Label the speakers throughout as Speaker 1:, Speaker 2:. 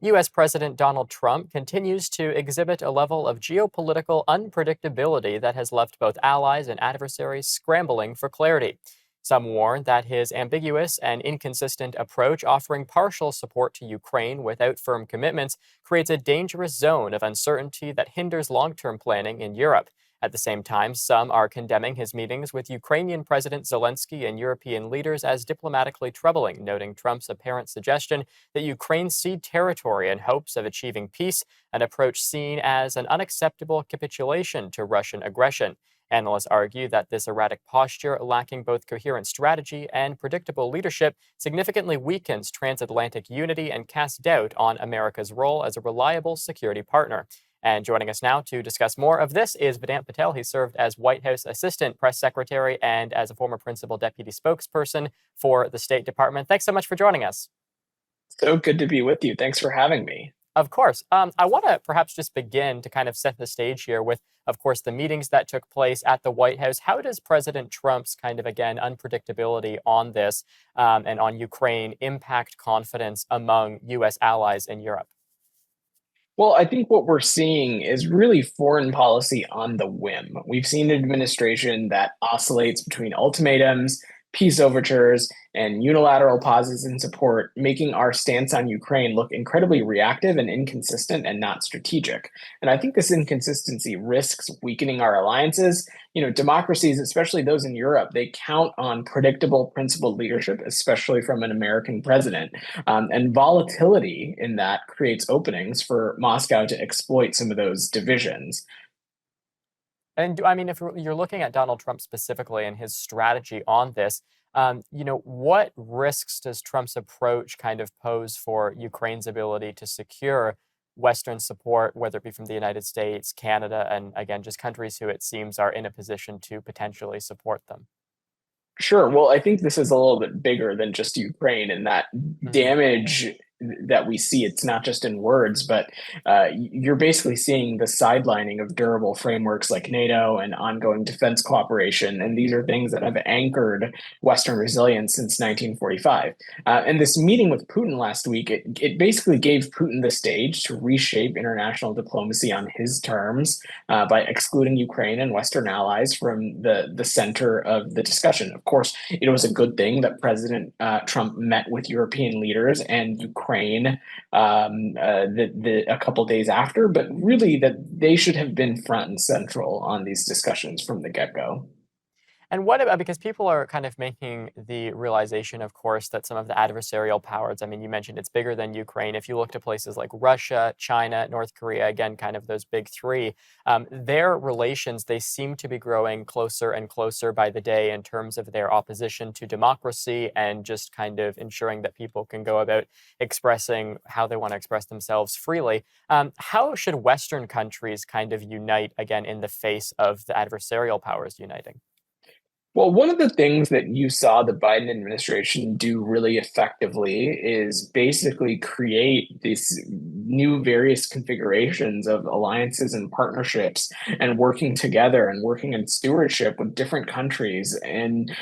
Speaker 1: U.S. President Donald Trump continues to exhibit a level of geopolitical unpredictability that has left both allies and adversaries scrambling for clarity. Some warn that his ambiguous and inconsistent approach, offering partial support to Ukraine without firm commitments, creates a dangerous zone of uncertainty that hinders long term planning in Europe. At the same time, some are condemning his meetings with Ukrainian President Zelensky and European leaders as diplomatically troubling, noting Trump's apparent suggestion that Ukraine cede territory in hopes of achieving peace, an approach seen as an unacceptable capitulation to Russian aggression. Analysts argue that this erratic posture, lacking both coherent strategy and predictable leadership, significantly weakens transatlantic unity and casts doubt on America's role as a reliable security partner. And joining us now to discuss more of this is Vedant Patel. He served as White House Assistant Press Secretary and as a former Principal Deputy Spokesperson for the State Department. Thanks so much for joining us.
Speaker 2: So good to be with you. Thanks for having me.
Speaker 1: Of course. I want to perhaps just begin to kind of set the stage here with, of course, the meetings that took place at the White House. How does President Trump's kind of, again, unpredictability on this and on Ukraine impact confidence among U.S. allies in Europe?
Speaker 2: Well, I think what we're seeing is really foreign policy on the whim. We've seen an administration that oscillates between ultimatums, peace overtures, and unilateral pauses in support, making our stance on Ukraine look incredibly reactive and inconsistent and not strategic. And I think this inconsistency risks weakening our alliances. Democracies, especially those in Europe, they count on predictable, principled leadership, especially from an American president. And volatility in that creates openings for Moscow to exploit some of those divisions.
Speaker 1: And if you're looking at Donald Trump specifically and his strategy on this, what risks does Trump's approach kind of pose for Ukraine's ability to secure Western support, whether it be from the United States, Canada, and again, just countries who it seems are in a position to potentially support them?
Speaker 2: Sure. Well, I think this is a little bit bigger than just Ukraine, and that
Speaker 1: Hmm.
Speaker 2: damage that we see, it's not just in words, but you're basically seeing the sidelining of durable frameworks like NATO and ongoing defense cooperation. And these are things that have anchored Western resilience since 1945. And this meeting with Putin last week, it basically gave Putin the stage to reshape international diplomacy on his terms by excluding Ukraine and Western allies from the center of the discussion. Of course, it was a good thing that President Trump met with European leaders and Ukraine a couple days after, but really that they should have been front and central on these discussions from the get-go.
Speaker 1: And what about, because people are kind of making the realization, of course, that some of the adversarial powers, you mentioned it's bigger than Ukraine. If you look to places like Russia, China, North Korea, again, kind of those big three, their relations, they seem to be growing closer and closer by the day in terms of their opposition to democracy and just kind of ensuring that people can go about expressing how they want to express themselves freely. How should Western countries kind of unite, again, in the face of the adversarial powers uniting?
Speaker 2: Well, one of the things that you saw the Biden administration do really effectively is basically create these new various configurations of alliances and partnerships and working together and working in stewardship with different countries and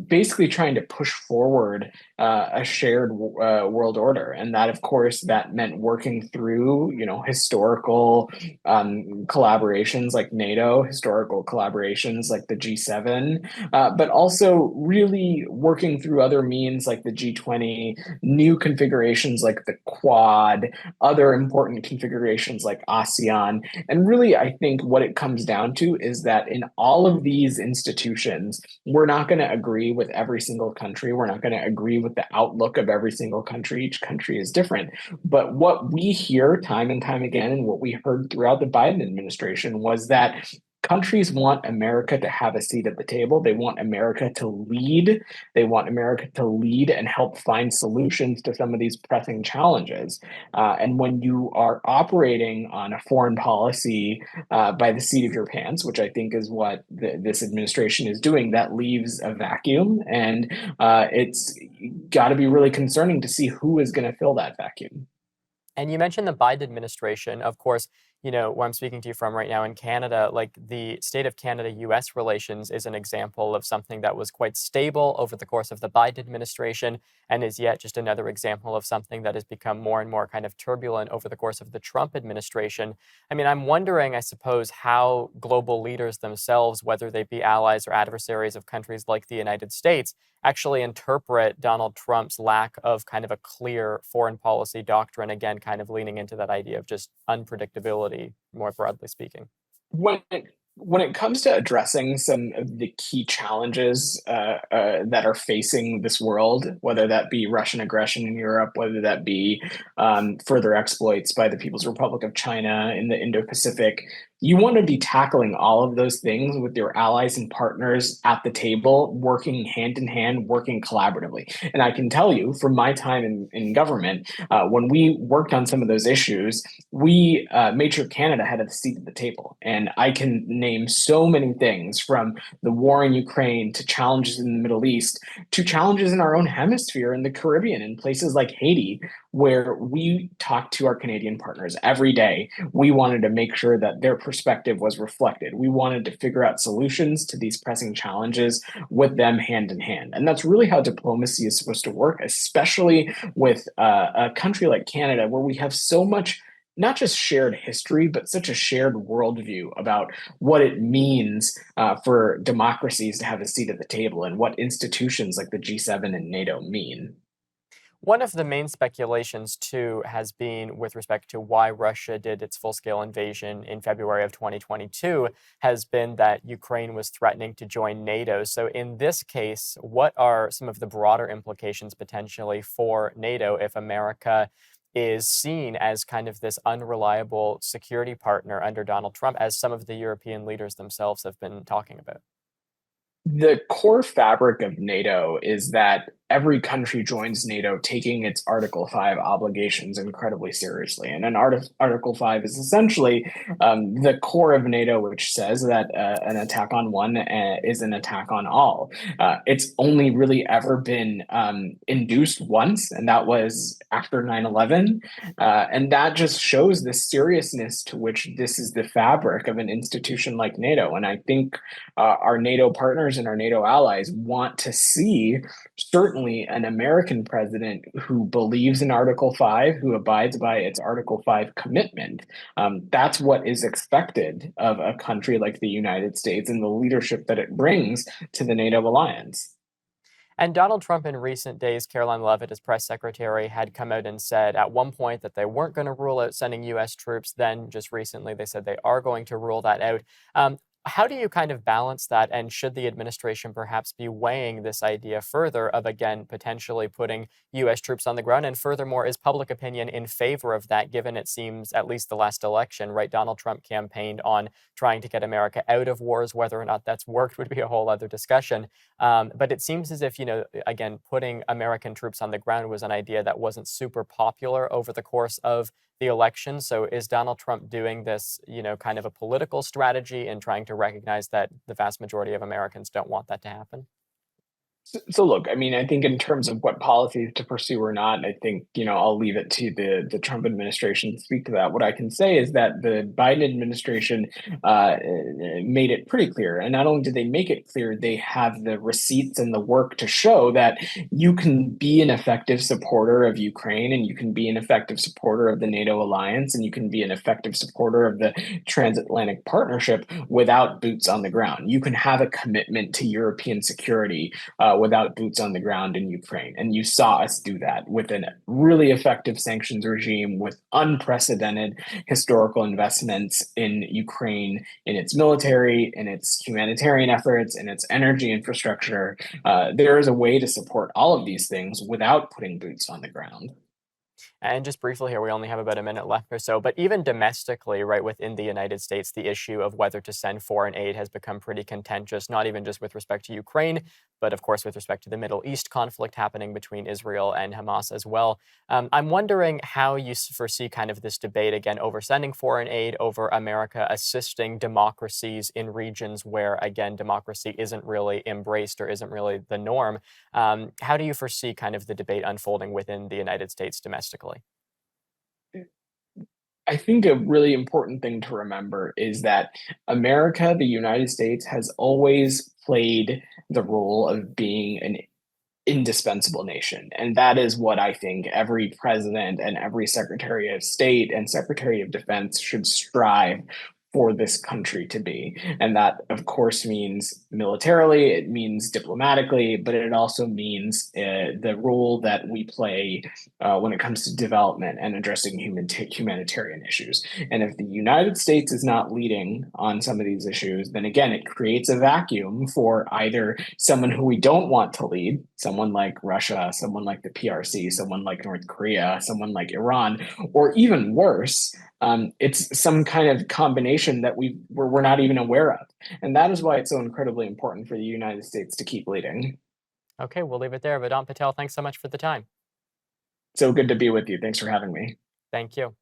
Speaker 2: basically trying to push forward a shared world order. And that, of course, that meant working through, historical collaborations like NATO, historical collaborations like the G7, but also really working through other means like the G20, new configurations like the Quad, other important configurations like ASEAN. And really, I think what it comes down to is that in all of these institutions, we're not going to agree with every single country. We're not going to agree with the outlook of every single country. Each country is different. But what we hear time and time again, and what we heard throughout the Biden administration was that countries want America to have a seat at the table. They want America to lead. They want America to lead and help find solutions to some of these pressing challenges. And when you are operating on a foreign policy by the seat of your pants, which I think is what this administration is doing, that leaves a vacuum. And it's got to be really concerning to see who is going to fill that vacuum.
Speaker 1: And you mentioned the Biden administration. Of course, where I'm speaking to you from right now in Canada, like the state of Canada US relations is an example of something that was quite stable over the course of the Biden administration and is yet just another example of something that has become more and more kind of turbulent over the course of the Trump administration. I mean, I'm wondering, I suppose, how global leaders themselves, whether they be allies or adversaries of countries like the United States, actually interpret Donald Trump's lack of kind of a clear foreign policy doctrine, again, kind of leaning into that idea of just unpredictability, more broadly speaking.
Speaker 2: When it comes to addressing some of the key challenges that are facing this world, whether that be Russian aggression in Europe, whether that be further exploits by the People's Republic of China in the Indo-Pacific, you want to be tackling all of those things with your allies and partners at the table, working hand in hand, working collaboratively. And I can tell you from my time in government, when we worked on some of those issues, we made sure Canada had a seat at the table. And I can name so many things from the war in Ukraine to challenges in the Middle East to challenges in our own hemisphere in the Caribbean in places like Haiti, where we talk to our Canadian partners every day. We wanted to make sure that their perspective was reflected. We wanted to figure out solutions to these pressing challenges with them hand in hand. And that's really how diplomacy is supposed to work, especially with a country like Canada, where we have so much not just shared history, but such a shared worldview about what it means for democracies to have a seat at the table and what institutions like the G7 and NATO mean.
Speaker 1: One of the main speculations, too, has been with respect to why Russia did its full scale invasion in February of 2022, has been that Ukraine was threatening to join NATO. So, in this case, what are some of the broader implications potentially for NATO if America is seen as kind of this unreliable security partner under Donald Trump, as some of the European leaders themselves have been talking about?
Speaker 2: The core fabric of NATO is that every country joins NATO taking its Article 5 obligations incredibly seriously. And Article 5 is essentially the core of NATO, which says that an attack on one is an attack on all. It's only really ever been induced once, and that was after 9/11. And that just shows the seriousness to which this is the fabric of an institution like NATO. And I think our NATO partners and our NATO allies want to see certainly an American president who believes in Article 5, who abides by its Article 5 commitment. That's what is expected of a country like the United States and the leadership that it brings to the NATO alliance.
Speaker 1: And Donald Trump, in recent days, Caroline Leavitt, his press secretary, had come out and said at one point that they weren't going to rule out sending U.S. troops. Then, just recently, they said they are going to rule that out. How do you kind of balance that? And should the administration perhaps be weighing this idea further of, again, potentially putting U.S. troops on the ground? And furthermore, is public opinion in favor of that, given it seems, at least the last election, right? Donald Trump campaigned on trying to get America out of wars. Whether or not that's worked would be a whole other discussion. But it seems as if, again, putting American troops on the ground was an idea that wasn't super popular over the course of the election. So is Donald Trump doing this, kind of a political strategy and trying to recognize that the vast majority of Americans don't want that to happen?
Speaker 2: So look, I mean, I think in terms of what policies to pursue or not, I think, I'll leave it to the Trump administration to speak to that. What I can say is that the Biden administration made it pretty clear. And not only did they make it clear, they have the receipts and the work to show that you can be an effective supporter of Ukraine and you can be an effective supporter of the NATO alliance and you can be an effective supporter of the transatlantic partnership without boots on the ground. You can have a commitment to European security without boots on the ground in Ukraine. And you saw us do that with a really effective sanctions regime, with unprecedented historical investments in Ukraine, in its military, in its humanitarian efforts, in its energy infrastructure. There is a way to support all of these things without putting boots on the ground.
Speaker 1: And just briefly here, we only have about a minute left or so, but even domestically, right within the United States, the issue of whether to send foreign aid has become pretty contentious, not even just with respect to Ukraine, but of course with respect to the Middle East conflict happening between Israel and Hamas as well. I'm wondering how you foresee kind of this debate again over sending foreign aid, over America assisting democracies in regions where, again, democracy isn't really embraced or isn't really the norm. How do you foresee kind of the debate unfolding within the United States domestically?
Speaker 2: I think a really important thing to remember is that America, the United States, has always played the role of being an indispensable nation. And that is what I think every president and every secretary of state and secretary of defense should strive for this country to be. And that, of course, means militarily, it means diplomatically, but it also means the role that we play when it comes to development and addressing humanitarian issues. And if the United States is not leading on some of these issues, then again, it creates a vacuum for either someone who we don't want to lead, someone like Russia, someone like the PRC, someone like North Korea, someone like Iran, or even worse, it's some kind of combination that we're not even aware of, and that is why it's so incredibly important for the United States to keep leading.
Speaker 1: Okay, we'll leave it there. Vedant Patel, thanks so much for the time.
Speaker 2: So good to be with you. Thanks for having me.
Speaker 1: Thank you.